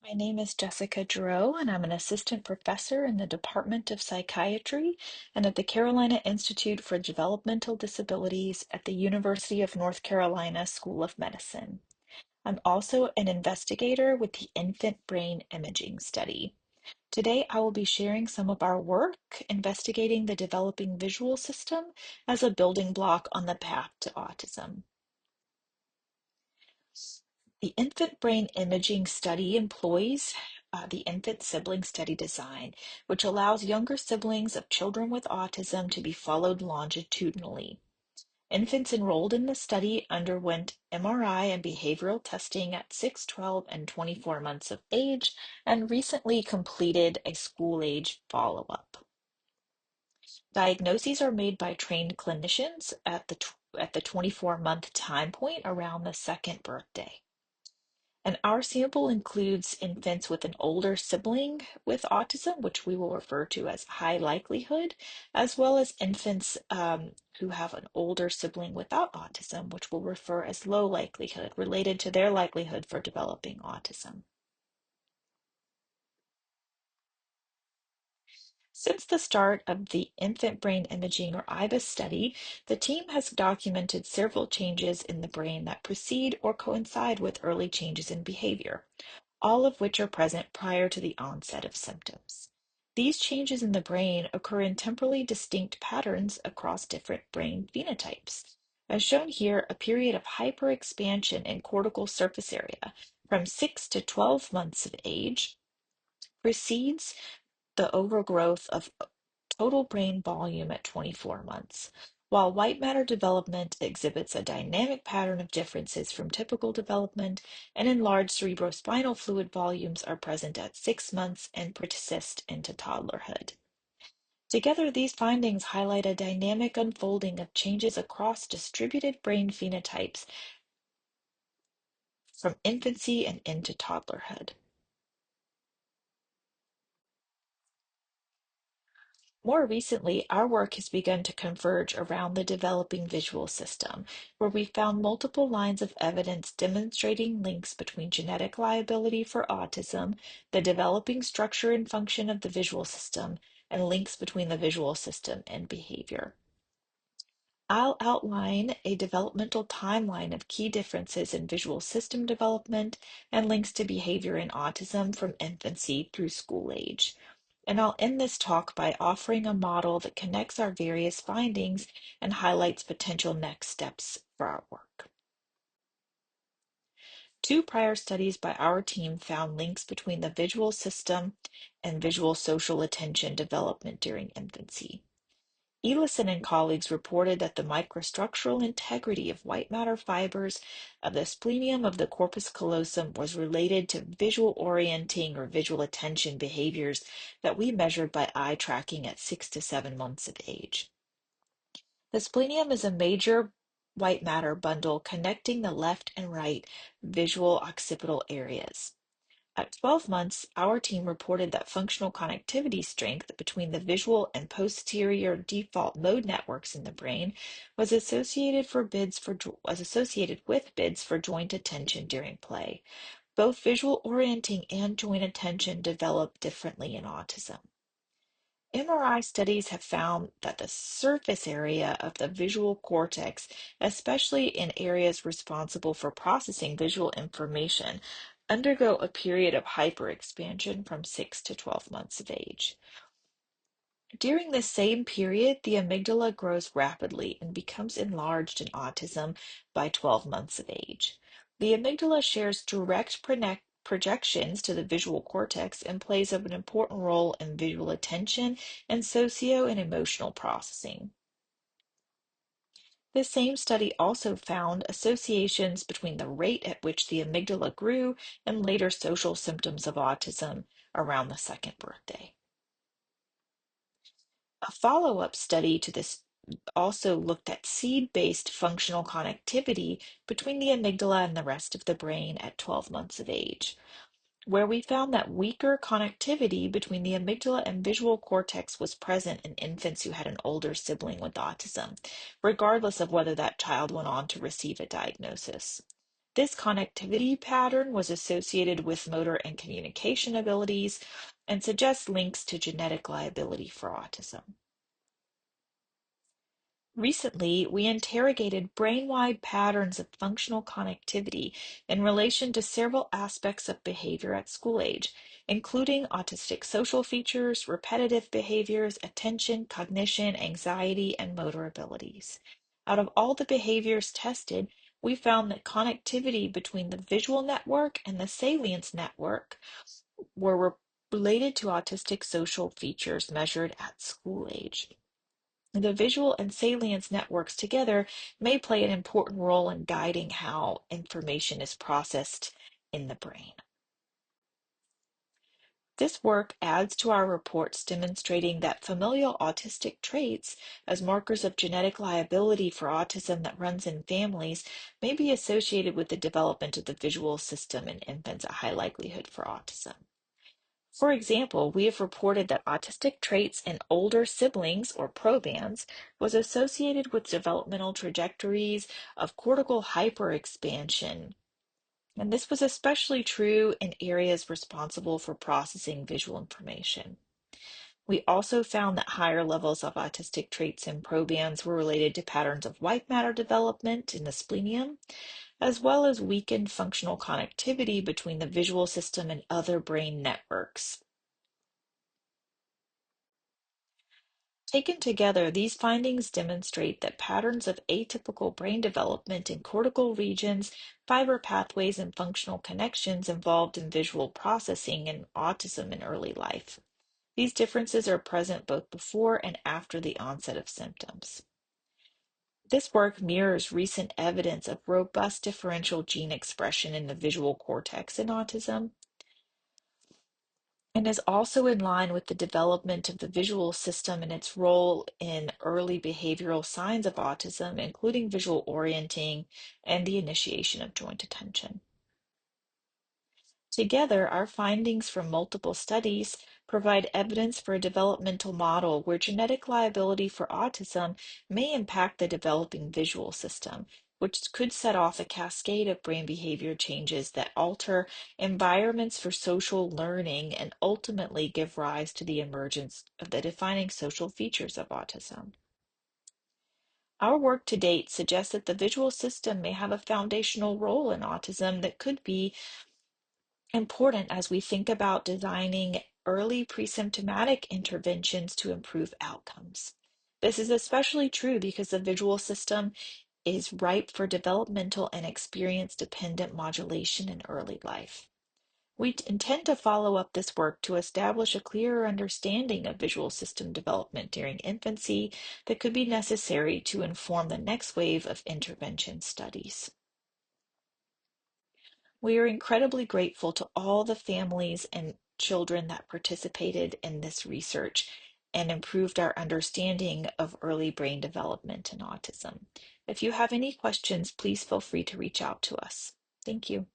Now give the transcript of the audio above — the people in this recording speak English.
My name is Jessica Girault, and I'm an assistant professor in the Department of Psychiatry and at the Carolina Institute for Developmental Disabilities at the University of North Carolina School of Medicine. I'm also an investigator with the Infant Brain Imaging Study. Today, I will be sharing some of our work investigating the developing visual system as a building block on the path to autism. The infant brain imaging study employs the infant sibling study design, which allows younger siblings of children with autism to be followed longitudinally. Infants enrolled in the study underwent MRI and behavioral testing at 6, 12, and 24 months of age and recently completed a school-age follow-up. Diagnoses are made by trained clinicians at the 24-month time point around the second birthday. And our sample includes infants with an older sibling with autism, which we will refer to as high likelihood, as well as infants who have an older sibling without autism, which we'll refer as low likelihood, related to their likelihood for developing autism. Since the start of the infant brain imaging or IBIS study, the team has documented several changes in the brain that precede or coincide with early changes in behavior, all of which are present prior to the onset of symptoms. These changes in the brain occur in temporally distinct patterns across different brain phenotypes. As shown here, a period of hyperexpansion in cortical surface area from 6 to 12 months of age precedes the overgrowth of total brain volume at 24 months. While white matter development exhibits a dynamic pattern of differences from typical development, and enlarged cerebrospinal fluid volumes are present at 6 months and persist into toddlerhood. Together, these findings highlight a dynamic unfolding of changes across distributed brain phenotypes from infancy and into toddlerhood. More recently, our work has begun to converge around the developing visual system, where we found multiple lines of evidence demonstrating links between genetic liability for autism, the developing structure and function of the visual system, and links between the visual system and behavior. I'll outline a developmental timeline of key differences in visual system development and links to behavior in autism from infancy through school age. And I'll end this talk by offering a model that connects our various findings and highlights potential next steps for our work. Two prior studies by our team found links between the visual system and visual social attention development during infancy. Elison and colleagues reported that the microstructural integrity of white matter fibers of the splenium of the corpus callosum was related to visual orienting or visual attention behaviors that we measured by eye tracking at 6 to 7 months of age. The splenium is a major white matter bundle connecting the left and right visual occipital areas. At 12 months, our team reported that functional connectivity strength between the visual and posterior default mode networks in the brain was associated with bids for joint attention during play. Both visual orienting and joint attention develop differently in autism. MRI studies have found that the surface area of the visual cortex, especially in areas responsible for processing visual information, undergo a period of hyperexpansion from 6 to 12 months of age. During this same period, the amygdala grows rapidly and becomes enlarged in autism by 12 months of age. The amygdala shares direct projections to the visual cortex and plays an important role in visual attention and socio and emotional processing. The same study also found associations between the rate at which the amygdala grew and later social symptoms of autism around the second birthday. A follow-up study to this also looked at seed-based functional connectivity between the amygdala and the rest of the brain at 12 months of age, where we found that weaker connectivity between the amygdala and visual cortex was present in infants who had an older sibling with autism, regardless of whether that child went on to receive a diagnosis. This connectivity pattern was associated with motor and communication abilities and suggests links to genetic liability for autism. Recently, we interrogated brain-wide patterns of functional connectivity in relation to several aspects of behavior at school age, including autistic social features, repetitive behaviors, attention, cognition, anxiety, and motor abilities. Out of all the behaviors tested, we found that connectivity between the visual network and the salience network were related to autistic social features measured at school age. The visual and salience networks together may play an important role in guiding how information is processed in the brain. This work adds to our reports demonstrating that familial autistic traits as markers of genetic liability for autism that runs in families may be associated with the development of the visual system in infants at high likelihood for autism. For example, we have reported that autistic traits in older siblings or probands was associated with developmental trajectories of cortical hyperexpansion, and this was especially true in areas responsible for processing visual information. We also found that higher levels of autistic traits in probands were related to patterns of white matter development in the splenium, as well as weakened functional connectivity between the visual system and other brain networks. Taken together, these findings demonstrate that patterns of atypical brain development in cortical regions, fiber pathways, and functional connections involved in visual processing and autism in early life. These differences are present both before and after the onset of symptoms. This work mirrors recent evidence of robust differential gene expression in the visual cortex in autism, and is also in line with the development of the visual system and its role in early behavioral signs of autism, including visual orienting and the initiation of joint attention. Together, our findings from multiple studies provide evidence for a developmental model where genetic liability for autism may impact the developing visual system, which could set off a cascade of brain behavior changes that alter environments for social learning and ultimately give rise to the emergence of the defining social features of autism. Our work to date suggests that the visual system may have a foundational role in autism that could be important as we think about designing early pre-symptomatic interventions to improve outcomes. This is especially true because the visual system is ripe for developmental and experience-dependent modulation in early life. We intend to follow up this work to establish a clearer understanding of visual system development during infancy that could be necessary to inform the next wave of intervention studies. We are incredibly grateful to all the families and children that participated in this research and improved our understanding of early brain development and autism. If you have any questions, please feel free to reach out to us. Thank you.